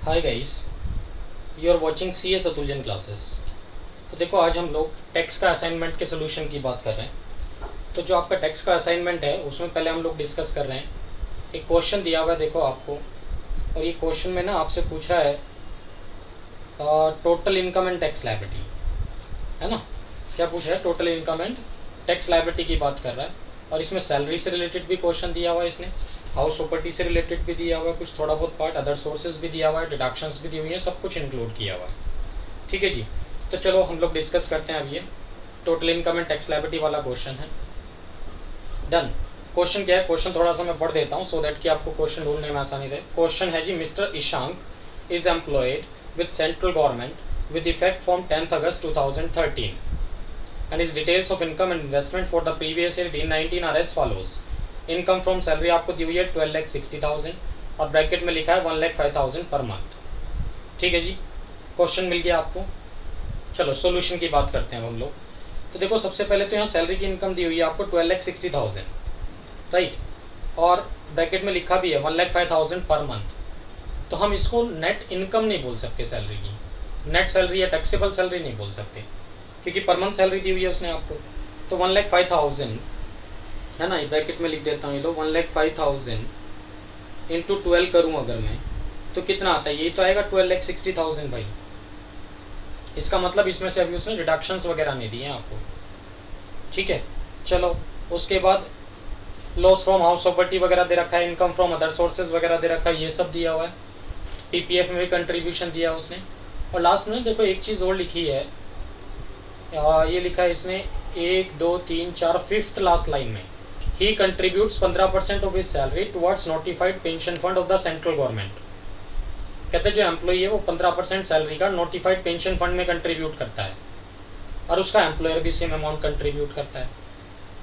Hi guys, you are watching C S Atulyan classes. तो देखो, आज हम लोग टेक्स्ट का असाइनमेंट के सोल्यूशन की बात कर रहे हैं। तो जो आपका टेक्स्ट का असाइनमेंट है उसमें पहले हम लोग डिस्कस कर रहे हैं। एक क्वेश्चन दिया हुआ है देखो आपको, और ये क्वेश्चन में ना आपसे पूछ रहा है total income and tax liability, है ना। क्या पूछ रहा है? Total income and tax liability की बात कर रहा है। और इसमें सैलरी से रिलेटेड भी क्वेश्चन दिया हुआ है, इसने हाउस प्रॉपर्टी से रिलेटेड भी दिया हुआ है, कुछ थोड़ा बहुत पार्ट अदर सोर्सेज भी दिया हुआ है, डिडक्शंस भी दी हुई है, सब कुछ इंक्लूड किया हुआ है। ठीक है जी। तो चलो हम लोग डिस्कस करते हैं अब ये total income and tax liability वाला क्वेश्चन है। डन। क्वेश्चन क्या है? क्वेश्चन थोड़ा सा मैं पढ़ देता हूँ सो दैट कि आपको क्वेश्चन ढूंढने में आसानी रहे। क्वेश्चन है जी, mister Ishank is employed with central government with effect from 10th August 2013 and his details of income and investment for the previous year 2019 are as follows। Income from salary आपको दी हुई है 12,60,000 और ब्रैकेट में लिखा है 1,05,000 पर मंथ। ठीक है जी, question मिल गया आपको। चलो सोल्यूशन की बात करते हैं हम लोग। तो देखो, सबसे पहले तो यहाँ सैलरी की इनकम दी हुई है आपको 12,60,000, राइट, और ब्रैकेट में लिखा भी है 1,05,000 पर मंथ। तो हम इसको नेट इनकम नहीं बोल सकते सैलरी की, नेट सैलरी या टैक्सेबल सैलरी नहीं बोल सकते, क्योंकि पर मंथ सैलरी दी हुई है उसने आपको। तो 1,05,000 है ना, ब्रैकेट में लिख देता हूँ ये लो, 1,05,000 इंटू 12 करूँ अगर मैं, तो कितना आता है? यही तो आएगा 12,60,000 भाई। इसका मतलब इसमें से अभी उसने डिडक्शंस वगैरह नहीं दिए हैं आपको। ठीक है, चलो उसके बाद लॉस फ्रॉम हाउस प्रॉपर्टी वगैरह दे रखा है, इनकम फ्रॉम अदर सोर्सेज वगैरह दे रखा है, ये सब दिया हुआ है। पीपीएफ में भी कंट्रीब्यूशन दिया उसने। और लास्ट में देखो एक चीज़ और लिखी है, ये लिखा है इसने 1 2 3 4 5th लास्ट लाइन में, he contributes 15% of his salary towards notified pension fund of the central government. कहते हैं जो एम्प्लॉई है वो 15% सैलरी का नोटिफाइड पेंशन फंड में कंट्रीब्यूट करता है, और उसका एम्प्लॉयर भी सेम अमाउंट कंट्रीब्यूट करता है।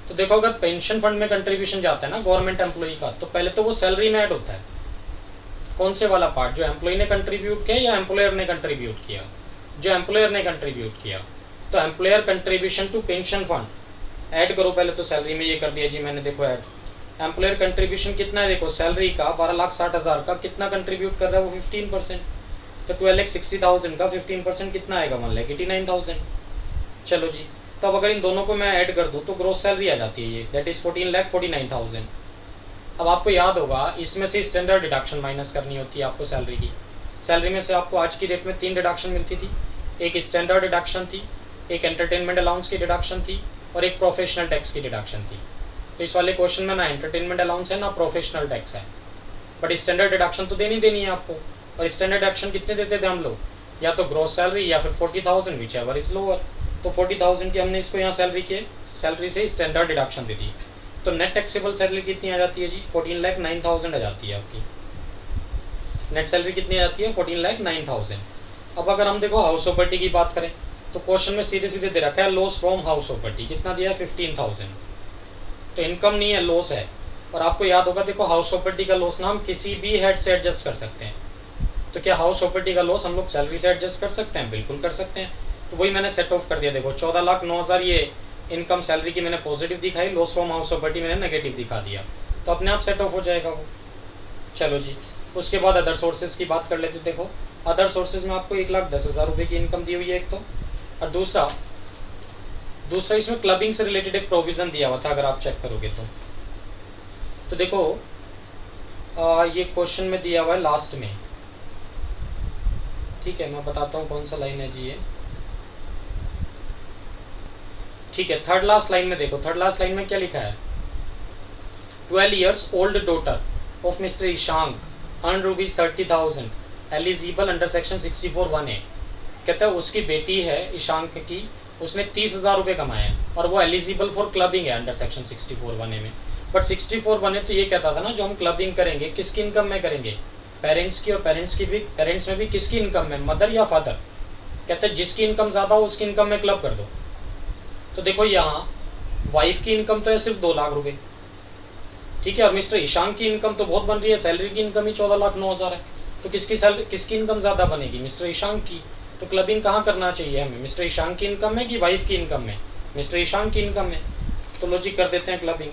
तो देखो, अगर पेंशन फंड में कंट्रीब्यूशन जाता है ना गवर्नमेंट एम्प्लॉई का, तो पहले तो वो सैलरी में ऐड होता है। कौन से वाला पार्ट? जो एम्प्लॉई ने कंट्रीब्यूट किया या एम्प्लॉयर ने कंट्रीब्यूट किया? जो एम्प्लॉयर ने कंट्रीब्यूट किया। तो employer contribution to pension fund add करो पहले, तो सैलरी में ये कर दिया जी मैंने, देखो ऐड। एम्प्लॉयर कंट्रीब्यूशन कितना है? देखो सैलरी का 12,60,000 का कितना कंट्रीब्यूट कर रहा है वो? 15%। तो 12,60,000 का 15% कितना आएगा? 1,89,000। चलो जी, तो अब अगर इन दोनों को मैं ऐड कर दूँ तो ग्रोस सैलरी आ जाती है ये, दैट इज 14,49,000। अब आपको याद होगा इसमें से स्टैंडर्ड डिडक्शन माइनस करनी होती है आपको सैलरी की। सैलरी में से आपको आज की डेट में 3 डिडक्शन मिलती थी। एक स्टैंडर्ड डिडक्शन थी, एक एंटरटेनमेंट अलाउंस की डिडक्शन थी, और एक प्रोफेशनल टैक्स की डिडक्शन थी। तो इस वाले क्वेश्चन में ना एंटरटेनमेंट अलाउंस है ना प्रोफेशनल टैक्स है, बट स्टैंडर्ड डिडक्शन तो देनी है आपको। और स्टैंडर्ड डिडक्शन कितने देते थे हम लोग? या तो ग्रोस सैलरी या फिर 40,000, विच एवर इज लोअर। तो 40,000 की हमने इसको यहाँ सैलरी से स्टैंडर्ड डिडक्शन दे दी। तो नेट टैक्सेबल सैलरी कितनी आ जाती है जी? 14,09,000 आ जाती है आपकी। नेट सैलरी कितनी आ जाती है? 14,09,000। अब अगर हम देखो हाउस प्रॉपर्टी की बात करें, तो क्वेश्चन में सीधे सीधे दे रखा है लॉस फ्रॉम हाउस प्रॉपर्टी, कितना दिया है? 15,000। तो इनकम नहीं है, लॉस है। और आपको याद होगा देखो, हाउस प्रॉपर्टी का लॉस ना हम किसी भी हेड से एडजस्ट कर सकते हैं। तो क्या हाउस प्रॉपर्टी का लॉस हम लोग सैलरी से एडजस्ट कर सकते हैं? बिल्कुल कर सकते हैं। तो वही मैंने सेट ऑफ कर दिया। देखो 14,09,000 ये इनकम सैलरी की मैंने पॉजिटिव दिखाई, लॉस फ्रॉम हाउस प्रॉपर्टी मैंने नेगेटिव दिखा दिया, तो अपने आप सेट ऑफ हो जाएगा वो। चलो जी, उसके बाद अदर सोर्सेज की बात कर लेते। देखो अदर सोर्सेज में आपको 1,10,000 रुपये की इनकम दी हुई है एक तो, और दूसरा इसमें क्लबिंग से रिलेटेड एक प्रोविज़न दिया हुआ था, अगर आप चेक करोगे तो देखो ये क्वेश्चन में दिया हुआ है लास्ट में। ठीक है, मैं बताता हूँ कौन सा लाइन है जी ये। ठीक है, थर्ड लास्ट लाइन में देखो, थर्ड लास्ट लाइन में क्या लिखा है? 12 years old daughter of Mr. Ishank earn rupees 30,000 eligible under section 64(1)(a। कहता है उसकी बेटी है ईशांक की, उसने 30,000 रुपये कमाए हैं और वो एलिजिबल फॉर क्लबिंग है अंडर सेक्शन 64(1)(a में। बट 64(1)(a तो ये कहता था ना, जो हम क्लबिंग करेंगे किसकी इनकम में करेंगे? पेरेंट्स की, और पेरेंट्स में भी किसकी इनकम में? मदर या फादर? कहते हैं जिसकी इनकम ज़्यादा हो उसकी इनकम में क्लब कर दो। तो देखो यहाँ वाइफ की इनकम तो है सिर्फ 2 लाख रुपए, ठीक है, और मिस्टर ईशांक की इनकम तो बहुत बन रही है, सैलरी की इनकम ही 14,09,000 है। तो किसकी इनकम ज़्यादा बनेगी? मिस्टर ईशांक की। तो क्लबिंग कहाँ करना चाहिए हमें? मिस्टर ईशांक की इनकम में कि वाइफ की इनकम में? मिस्टर ईशांक की इनकम में। तो लॉजिक कर देते हैं क्लबिंग।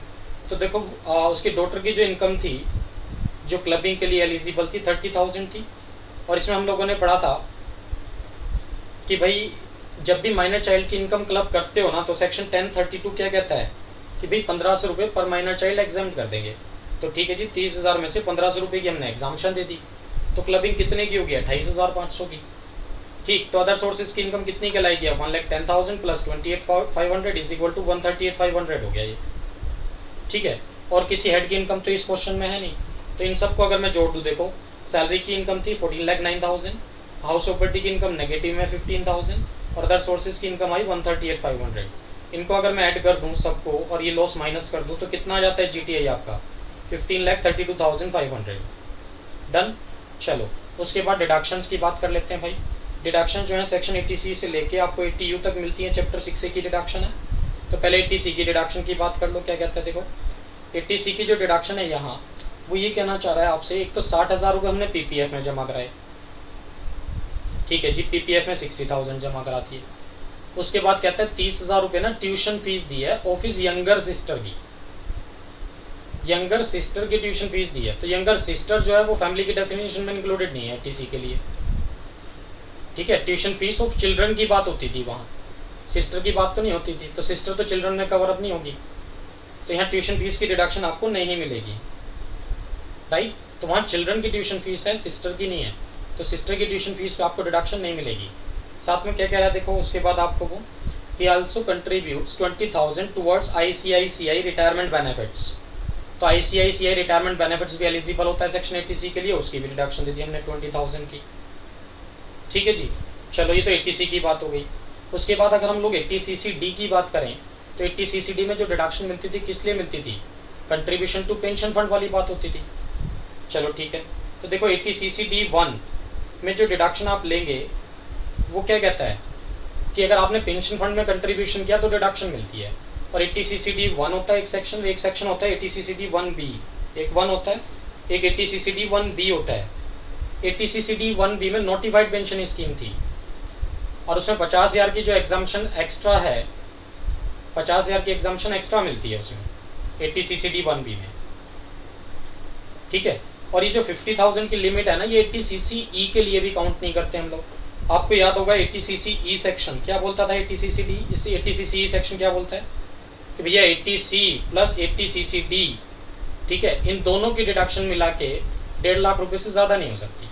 तो देखो उसकी डॉटर की जो इनकम थी, जो क्लबिंग के लिए एलिजिबल थी, 30,000 थी, और इसमें हम लोगों ने पढ़ा था कि भाई जब भी माइनर चाइल्ड की इनकम क्लब करते हो ना तो सेक्शन 1032 क्या कहता है कि भाई 1500 रुपये पर माइनर चाइल्ड एग्जाम कर देंगे। तो ठीक है जी, 30,000 में से 1500 रुपये की हमने एग्जाम्शन दे दी, तो क्लबिंग कितने की होगी? 28,500 की। ठीक, तो अदर सोर्सेज की इनकम कितनी कहलाएगी? 1,10,000 प्लस 28,500 इज इक्वल टू 138,500 हो गया ये। ठीक है, और किसी हेड की इनकम तो इस क्वेश्चन में है नहीं, तो इन सबको अगर मैं जोड़ दूँ, देखो सैलरी की इनकम थी 14,09,000, हाउस प्रॉपर्टी की इनकम नेगेटिव में 15,000 और अदर सोर्सेज की इनकम आई 138,500। इनको अगर मैं ऐड कर दूं सबको और ये लॉस माइनस कर दूं तो कितना आ जाता है जीटीआई आपका? 15,32,500। डन। चलो उसके बाद डिडक्शंस की बात कर लेते हैं भाई। डिडक्शन जो है सेक्शन 80C से लेके आपको 80U तक मिलती है, चैप्टर 6A की डिडक्शन है। तो पहले 80C की डिडक्शन की बात कर लो, क्या कहते हैं देखो। 80C की जो डिडक्शन है यहाँ, वो ये कहना चाह रहा है आपसे, एक तो 60,000 रुपये हमने पीपीएफ में जमा कराए, ठीक है जी, पीपीएफ में 60,000 जमा कराती है। उसके बाद कहता है 30,000 रुपये ना ट्यूशन फीस दी है ऑफिस यंगर सिस्टर की, यंगर सिस्टर की ट्यूशन फीस दी है। तो यंगर सिस्टर जो है वो फैमिली की डेफिनेशन में इंक्लूडेड नहीं है टीसी के लिए, ठीक है। ट्यूशन फीस ऑफ चिल्ड्रन की बात होती थी वहाँ, सिस्टर की बात तो नहीं होती थी, तो सिस्टर तो चिल्ड्रन में कवर अप नहीं होगी, तो यहाँ ट्यूशन फीस की डिडक्शन आपको नहीं मिलेगी, राइट। तो वहाँ चिल्ड्रन की ट्यूशन फीस है, सिस्टर की नहीं है, तो सिस्टर की ट्यूशन फीस पे आपको डिडक्शन नहीं मिलेगी। साथ में क्या कह रहा है देखो उसके बाद आपको वो, he also contributes 20,000 towards ICICI retirement benefits. तो ICICI रिटायरमेंट बेनिफिट्स भी एलिजिबल होता है सेक्शन 80C के लिए, उसकी भी डिडक्शन दे दी हमने 20,000 की, ठीक है जी। चलो ये तो 80C की बात हो गई। उसके बाद अगर हम लोग 80CCD की बात करें तो 80CCD में जो डिडक्शन मिलती थी किस लिए मिलती थी? कंट्रीब्यूशन टू पेंशन फंड वाली बात होती थी। चलो ठीक है, तो देखो 80CCD1 में जो डिडक्शन आप लेंगे वो क्या कहता है कि अगर आपने पेंशन फंड में कंट्रीब्यूशन किया तो डिडक्शन मिलती है। और 80CCD1 होता है एक सेक्शन होता है 80CCD1B, एक 1 होता है, एक 80CCD1B होता है। 80CCD1B में नोटिफाइड पेंशन स्कीम थी और उसमें 50,000 की जो एग्जाम्पशन एक्स्ट्रा है, 50,000 की एग्जाम्पशन एक्स्ट्रा मिलती है उसमें 80CCD1B में, ठीक है। और ये जो 50,000 की लिमिट है ना, ये 80CCE के लिए भी काउंट नहीं करते हम लोग। आपको याद होगा 80CCE सेक्शन क्या बोलता था, 80CCD, इससे 80CCE सेक्शन क्या बोलता है कि भैया 80C प्लस 80CCD, ठीक है, इन दोनों की डिडक्शन मिला के 1.5 लाख रुपए से ज़्यादा नहीं हो सकती।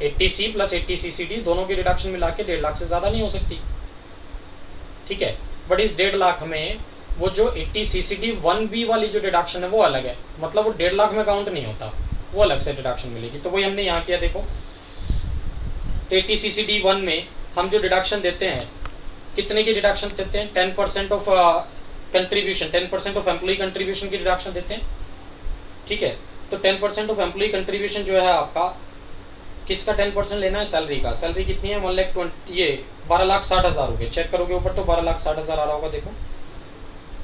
80C प्लस 80CCD दोनों की डिडक्शन मिला के 1.5 लाख से ज़्यादा नहीं हो सकती, ठीक है। बट इस 1.5 लाख में वो जो 80CCD1B वाली जो डिडक्शन है वो अलग है, मतलब वो 1.5 लाख में काउंट नहीं होता, वो अलग से डिडक्शन मिलेगी। तो वही हमने यहाँ किया देखो, तो 80CCD1 में हम जो डिडक्शन देते हैं, कितने की डिडक्शन देते हैं? 10% of contribution, 10% of employee contribution की डिडक्शन देते हैं, ठीक है। तो 10% ऑफ एम्प्लॉय कंट्रीब्यूशन जो है आपका, किसका 10% लेना है? सैलरी का। सैलरी कितनी है? 12,60,000 रुपये। चेक करोगे ऊपर तो 12,60,000 आ रहा होगा, देखो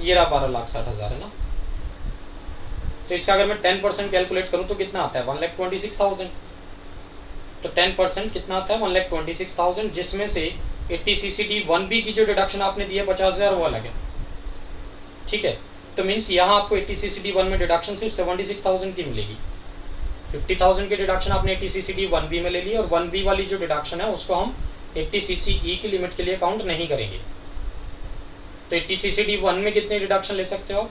ये रहा 12,60,000 है ना। तो इसका अगर मैं 10% कैलकुलेट करूँ तो कितना आता है? 1,26,000। तो 10% कितना आता है? 1,26,000, जिसमें से 80CCD1B की जो डिडक्शन आपने दी है 50,000 वो अलग है, ठीक है। तो मीन्स यहाँ आपको 80CCD1 में डिडक्शन सिर्फ 76,000 की मिलेगी। 50,000 की डिडक्शन आपने 80CCD1B में ले ली और 1B वाली जो डिडक्शन है उसको हम 80CCE की लिमिट के लिए काउंट नहीं करेंगे। तो 80CCD1 में कितनी डिडक्शन ले सकते हो?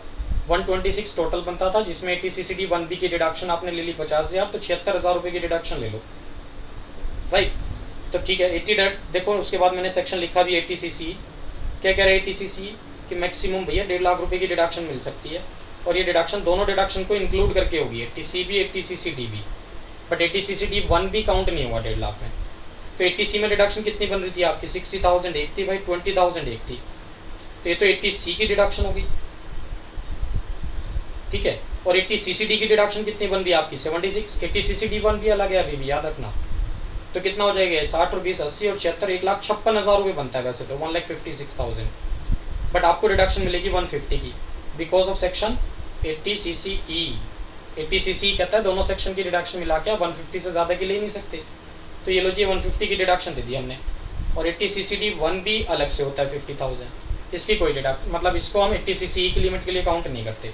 126 टोटल बनता था, जिसमें 80CCD1B की डिडक्शन आपने ले ली 50,000, तो 76,000 रुपये की डिडक्शन ले लो, राइट। तो ठीक है, 80 देखो उसके बाद मैंने सेक्शन लिखा भी 80CC। क्या कह रहे हैं 80CC कि मैक्सिमम भैया 1.5 लाख रुपए की डिडक्शन मिल सकती है, और ये डिडक्शन दोनों डिडक्शन को इंक्लूड करके होगी, 80CB 80CCD भी। बट 80CCD1 काउंट नहीं हुआ 1.5 लाख में। तो 80C में डिडक्शन कितनी बन रही थी आपकी? 60,000 एक थी भाई, 20,000 एक थी, तो ये तो 80C की डिडक्शन होगी, ठीक है। और 80CCD की डिडक्शन कितनी बन रही है आपकी? 76। 80CCD1 भी अलग है अभी भी, याद रखना। तो कितना हो जाएगा? 60 और 20 80 और 76 1,56,000 रुपये बनता है वैसे तो, 1,56,000। बट आपको डिडक्शन मिलेगी 150 की, because of section 80CCE। 80CCE कहता है दोनों सेक्शन की डिडक्शन मिला के 150 से ज़्यादा की ले नहीं सकते। तो ये लो जी 150 की डिडक्शन दे दी हमने। और 80CCD1 अलग से होता है 50,000, इसकी कोई डिडक्ट, मतलब इसको हम 80CCE की लिमिट के लिए काउंट नहीं करते,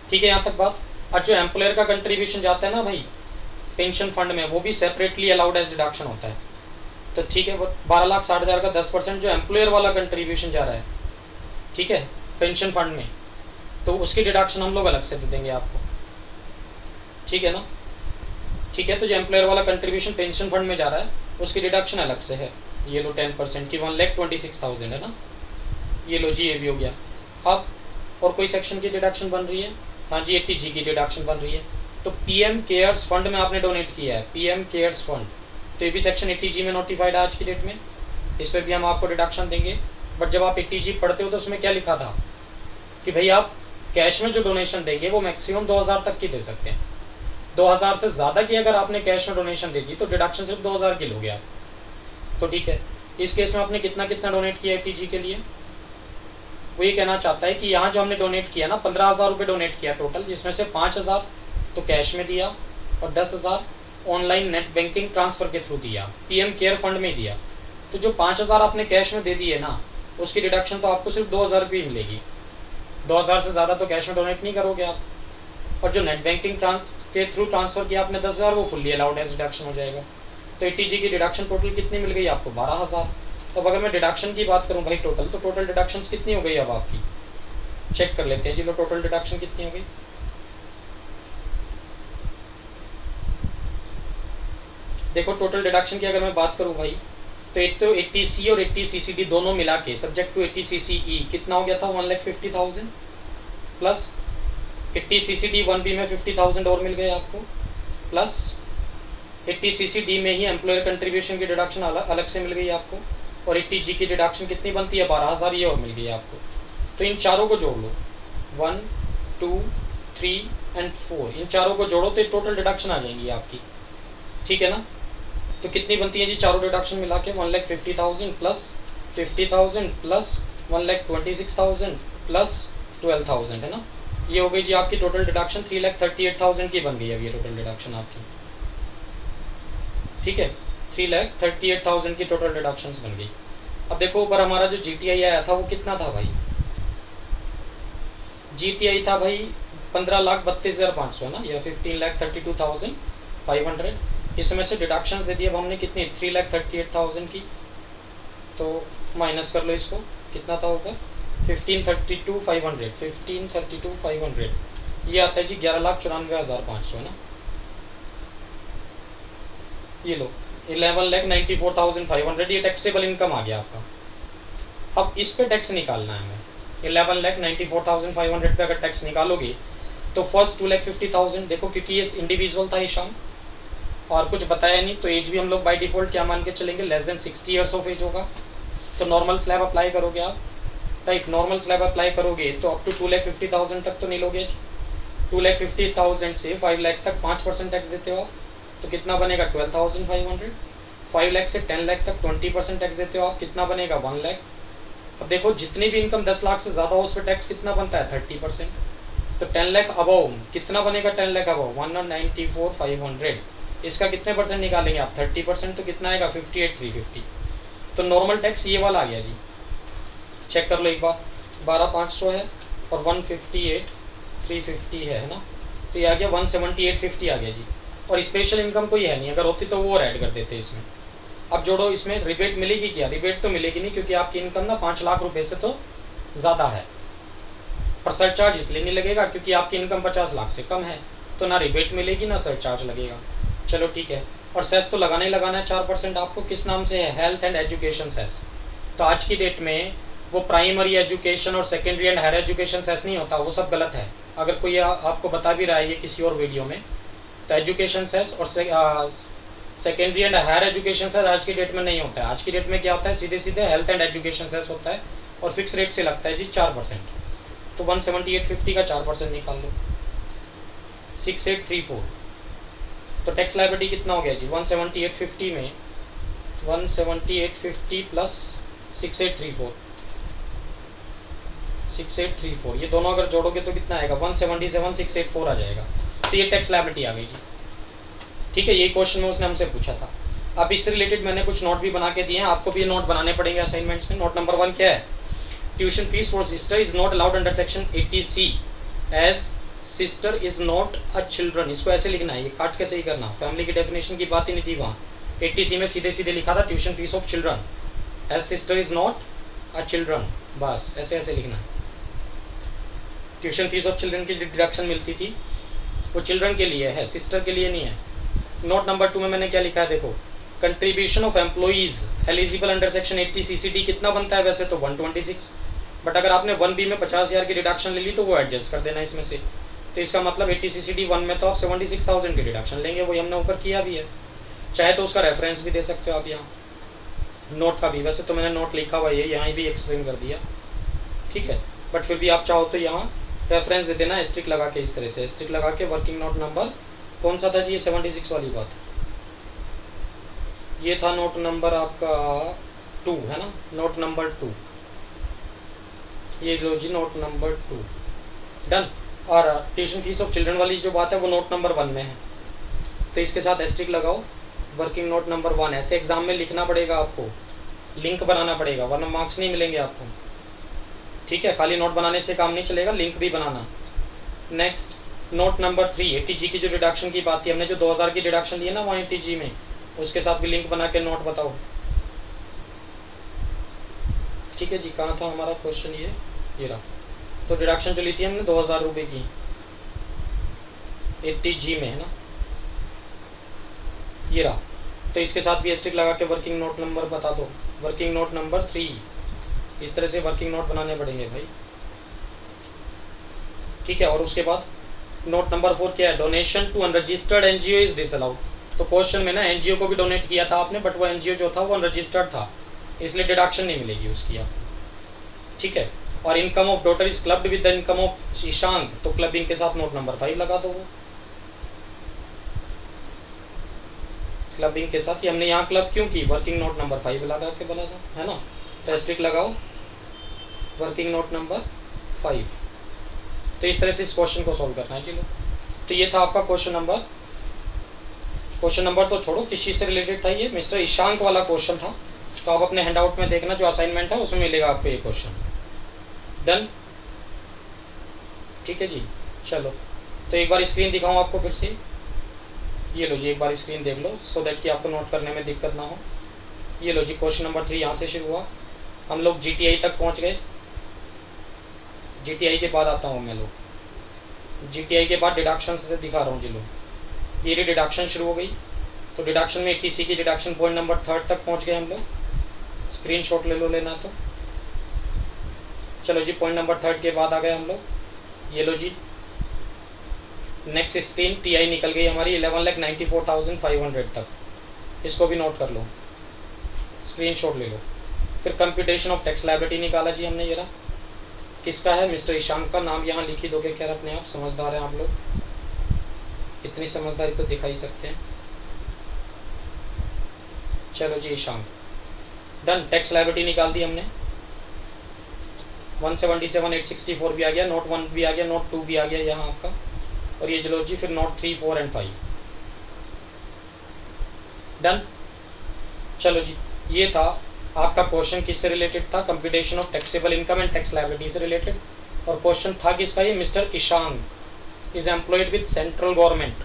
ठीक है। यहाँ तक बात। और जो एम्प्लॉयर का कंट्रीब्यूशन जाता है ना भाई, पेंशन फंड में, वो भी सेपरेटली अलाउड एज डिडक्शन होता है। तो ठीक है, 12,60,000 का 10% जो एम्प्लॉयर वाला कंट्रीब्यूशन जा रहा है, ठीक है, पेंशन फंड में, तो उसकी डिडक्शन हम लोग अलग से दे देंगे आपको, ठीक है ना। ठीक है, तो जो एम्प्लॉयर वाला कंट्रीब्यूशन पेंशन फंड में जा रहा है उसकी डिडक्शन अलग से है। ये लो 10% की 1,26,000 है ना, ये लो जी, ये भी हो गया। अब और कोई सेक्शन की डिडक्शन बन रही है? हाँ जी, 80G की डिडक्शन बन रही है। तो पीएम केयर्स फंड में आपने डोनेट किया है, पीएम केयर्स फंड, तो ये भी सेक्शन 80G में नोटिफाइड है आज की डेट में, इस पर भी हम आपको डिडक्शन देंगे। बट जब आप 80G पढ़ते हो तो उसमें क्या लिखा था कि भाई आप कैश में जो डोनेशन देंगे वो मैक्सिमम 2,000 तक की दे सकते हैं। 2,000 से ज़्यादा की अगर आपने कैश में डोनेशन दे दी तो डिडक्शन सिर्फ 2,000 की लोगे आप। तो ठीक है, इस केस में आपने कितना कितना डोनेट किया 80G के लिए? वो ये कहना चाहता है कि यहाँ जो हमने डोनेट किया ना, 15,000 रुपये डोनेट किया टोटल, जिसमें से 5,000 तो कैश में दिया और 10,000 ऑनलाइन नेट बैंकिंग ट्रांसफ़र के थ्रू दिया, पीएम केयर फंड में दिया। तो जो 5,000 आपने कैश में दे दिए ना, उसकी डिडक्शन तो आपको सिर्फ 2,000 रुपये मिलेगी। 2,000 से ज़्यादा तो कैश में डोनेट नहीं करोगे आप। और जो नेट बैंकिंग के थ्रू ट्रांसफ़र किया आपने 10,000, वो फुल्ली अलाउड एज डिडक्शन हो जाएगा। तो 80G की डिडक्शन टोटल कितनी मिल गई आपको? 12,000। तो अगर मैं डिडक्शन की बात करूं भाई टोटल, तो टोटल डिडक्शन कितनी हो गई अब आपकी? चेक कर लेते हैं जी लो, टोटल डिडक्शन कितनी हो गई। देखो टोटल डिडक्शन की अगर मैं बात करूं भाई, तो एक तो 80C और 80CCD दोनों मिला के सब्जेक्ट टू 80CCE कितना हो गया था? 1,50,000 प्लस 80CCD 1B में 50,000 और मिल गए आपको, प्लस 80CCD में ही एम्प्लॉयर कंट्रीब्यूशन की डिडक्शन अलग से मिल गई आपको। और 80G की डिडक्शन कितनी बनती है? 12,000, ये और मिल गई आपको। तो इन चारों को जोड़ लो, 1, 2, 3 एंड 4, इन चारों को जोड़ो तो टोटल डिडक्शन आ जाएंगी आपकी, ठीक है ना। तो कितनी बनती है जी चारों डिडक्शन मिला के? 1,50,000 प्लस 50,000 प्लस 1,26,000 प्लस 12,000, है ना। ये हो गई जी आपकी टोटल डिडक्शन 3,38,000 की बन गई है अब ये टोटल डिडक्शन आपकी, ठीक है। 3,38,000 की टोटल डिडक्शंस बन गई। अब देखो ऊपर हमारा जो GTI आया था वो कितना था भाई? GTI था भाई 15,32,500 ना, या 15,32,500। इसमें से डिडक्शंस दे दिए अब हमने कितनी? 3,38,000 की। तो माइनस कर लो इसको, कितना था ऊपर? 15,32,500, 15,32,500, ये आता है जी 11,94,500 ना। ये लो 11,94,500, ये टैक्सेबल इनकम आ गया आपका। अब इस पे टैक्स निकालना है हमें। 11,94,500 पे अगर टैक्स निकालोगे तो फर्स्ट 2,50,000, देखो क्योंकि ये इंडिविजुअल था हिशाम और कुछ बताया नहीं, तो एज भी हम लोग बाय डिफ़ॉल्ट क्या मान के चलेंगे? Less than 60 years of age होगा। तो नॉर्मल स्लैब अप्लाई करोगे आप, राइट। नॉर्मल स्लैब अप्लाई करोगे तो अप टू 2,50,000 तक तो नहीं लोगे। 2,50,000 से 5 लाख तक 5% टैक्स देते हो आप, तो कितना बनेगा? 12,500। 5 लाख से 10 लाख तक 20% टैक्स देते हो आप, कितना बनेगा? 1 लाख। अब देखो जितनी भी इनकम 10 लाख से ज़्यादा हो उस पर टैक्स कितना बनता है? 30%। तो 10 लाख अबव कितना बनेगा? 10 लाख अबव 1,94,500। इसका कितने परसेंट निकालेंगे आप? 30%। तो कितना आएगा? 58,350। तो नॉर्मल टैक्स ये वाला आ गया जी, चेक कर लो एक बार। 12,500 है और 158,350 है ना, तो ये आ गया 178,50 आ गया जी। और स्पेशल इनकम कोई है नहीं, अगर होती तो वो और ऐड कर देते इसमें। अब जोड़ो, इसमें रिबेट मिलेगी क्या? रिबेट तो मिलेगी नहीं, क्योंकि आपकी इनकम ना 5 लाख रुपए से तो ज़्यादा है। पर सरचार्ज इसलिए नहीं लगेगा क्योंकि आपकी इनकम 50 लाख से कम है, तो ना रिबेट मिलेगी ना सरचार्ज लगेगा। चलो ठीक है। और सेस तो लगाना ही लगाना है 4% आपको। किस नाम से है? Health and education cess. तो आज की डेट में वो प्राइमरी एजुकेशन और secondary and higher education cess नहीं होता, वो सब गलत है। अगर कोई आपको बता भी रहा है ये किसी और वीडियो में, तो एजुकेशन सेस और secondary and higher education cess आज की डेट में नहीं होता है। आज की डेट में क्या होता है? सीधे सीधे हेल्थ एंड एजुकेशन सेस होता है और फिक्स रेट से लगता है जी 4%। तो 178,50 का 4% निकाल लो, 6,834। तो टैक्स लायबिलिटी कितना हो गया जी? 178,50 में 178,50 प्लस 6,834, 6,834, ये दोनों अगर जोड़ोगे तो कितना आएगा? 177,684 आ जाएगा। तो ये टैक्स लायबिलिटी आ गई जी, ठीक है। ये क्वेश्चन में उसने हमसे पूछा था। अब इससे रिलेटेड मैंने कुछ नोट भी बना के दिए हैं, आपको भी ये नोट बनाने पड़ेंगे असाइनमेंट्स में। नोट नंबर 1 क्या है? Tuition fee for sister is not allowed under section 80C as sister is not a children, इसको ऐसे लिखना है, ये काट के सही करना, फैमिली की डेफिनेशन की बात ही नहीं थी वहाँ। 80C में सीधे सीधे लिखा था tuition fee of children, as sister is not a children, बस ऐसे ऐसे लिखना है। ट्यूशन फीस ऑफ चिल्ड्रन की डिडक्शन मिलती थी वो चिल्ड्रन के लिए है, सिस्टर के लिए नहीं है। नोट नंबर 2 में मैंने क्या लिखा है देखो, contribution of employees eligible under section 80 CCD कितना बनता है वैसे तो 126, बट अगर आपने 1B में 50,000 की डिडक्शन ले ली तो वो एडजस्ट कर देना इसमें से, तो इसका मतलब 80 CCD 1 में तो आप 76,000 की डिडक्शन लेंगे, वही हमने ऊपर किया भी है। चाहे तो उसका रेफरेंस भी दे सकते हो आप यहाँ, नोट का भी, वैसे तो मैंने नोट लिखा हुआ है यहाँ भी एक्सप्लेन कर दिया, ठीक है, बट फिर भी आप चाहो तो यहाँ रेफरेंस दे देना एस्ट्रिक लगा के, इस तरह से एस्ट्रिक लगा के। वर्किंग नोट नंबर कौन सा था जी, ये 76 वाली बात, ये था नोट नंबर आपका 2 है ना, नोट नंबर 2, ये लो जी नोट नंबर 2 डन। और ट्यूशन फीस ऑफ चिल्ड्रन वाली जो बात है वो नोट नंबर 1 में है, तो इसके साथ एस्ट्रिक लगाओ। वर्किंग नोट नंबर 1 ऐसे एग्जाम में लिखना पड़ेगा आपको, लिंक बनाना पड़ेगा वरना मार्क्स नहीं मिलेंगे आपको, ठीक है, खाली नोट बनाने से काम नहीं चलेगा, लिंक भी बनाना। नेक्स्ट नोट नंबर 3 80G की जो डिडक्शन की बात थी हमने, जो 2000 की डिडक्शन दी है ना वहाँ 80G में, उसके साथ भी लिंक बना के नोट बताओ, ठीक है जी। कहाँ था हमारा क्वेश्चन, ये रहा, तो डिडक्शन जो ली थी हमने 2000 रुपये की 80G में है ना, ये रहा, तो इसके साथ भी एस्ट्रिक लगा के वर्किंग नोट नंबर बता दो। वर्किंग नोट नंबर 3, इस तरह से वर्किंग नोट बनाने पड़ेंगे भाई, ठीक है। और उसके बाद नोट नंबर 4 क्या है, donation to unregistered NGO is disallowed, तो क्वेश्चन में ना एनजीओ को भी डोनेट किया था आपने, बट वो एनजीओ जो था वो अनरजिस्टर्ड था, इसलिए डिडक्शन नहीं मिलेगी उसकी आपको, ठीक है। और income of daughter is clubbed with the income of Ishant, तो क्लबिंग के साथ नोट नंबर 5 लगा दो, वो क्लबिंग के साथ ही हमने यहाँ क्लब क्यों की, वर्किंग नोट नंबर 5 लगा के बना दो, है ना, तो एस्ट्रिक लगाओ वर्किंग नोट नंबर 5। तो इस तरह से इस क्वेश्चन को सॉल्व करना है। चलो, तो ये था आपका क्वेश्चन नंबर तो छोड़ो, किस चीज़ से रिलेटेड था ये, मिस्टर ईशांक वाला क्वेश्चन था, तो आप अपने हैंडआउट में देखना जो असाइनमेंट है उसमें मिलेगा आपको ये क्वेश्चन, डन, ठीक है जी। चलो, तो एक बार स्क्रीन दिखाऊँ आपको फिर से, ये लो जी एक बार स्क्रीन देख लो सो दैट कि आपको नोट करने में दिक्कत ना हो। ये लो जी क्वेश्चन नंबर 3 यहाँ से शुरू हुआ, हम लोग GTI तक पहुँच गए, GTI के बाद आता हूँ मैं लोग, GTI के बाद डिडक्शन से दिखा रहा हूँ जी लो, ये डिडक्शन शुरू हो गई, तो डिडक्शन में 80C की डिडक्शन पॉइंट नंबर 3 तक पहुँच गए हम लोग, स्क्रीनशॉट ले लो लेना तो। चलो जी पॉइंट नंबर 3 के बाद आ गए हम लोग, ये लो जी नेक्स्ट स्क्रीन TI निकल गई हमारी 11,94,500 तक, इसको भी नोट कर लो, स्क्रीनशॉट ले लो। फिर कंप्यूटेशन ऑफ टैक्स लायबिलिटी निकाला जी हमने, ये रहा, किसका है, मिस्टर ईशांक का, नाम यहाँ लिख ही दोगे क्या अपने आप, समझदार हैं आप लोग, इतनी समझदारी तो दिखा ही सकते हैं। चलो जी ईशांक डन, टैक्स लायबिलिटी निकाल दी हमने, 177,864 भी आ गया, नोट 1 भी आ गया, नोट 2 भी आ गया यहाँ आपका, और ये चलो जी फिर नोट 3, 4 एंड 5 डन। चलो जी ये था आपका क्वेश्चन, किससे रिलेटेड था, computation of taxable income and tax liability से रिलेटेड, और क्वेश्चन था किसका, ये mister Ishank is employed with central government,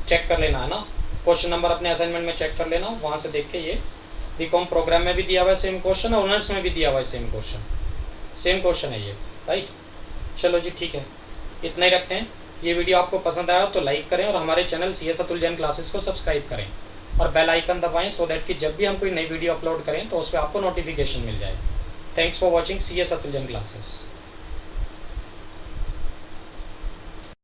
check कर लेना है ना, क्वेश्चन नंबर अपने असाइनमेंट में चेक कर लेना, वहाँ से देख के, ये बीकॉम प्रोग्राम में भी दिया हुआ है सेम क्वेश्चन, और ऑनर्स में भी दिया हुआ है सेम क्वेश्चन है ये, राइट। चलो जी ठीक है, इतना ही रखते हैं। ये वीडियो आपको पसंद आया तो लाइक करें, और हमारे channel CS Atul Jain classes को सब्सक्राइब करें, और बेल आइकन दबाएं सो दैट कि जब भी हम कोई नई वीडियो अपलोड करें तो उस पर आपको नोटिफिकेशन मिल जाए। Thanks for watching CS Atul Jain classes.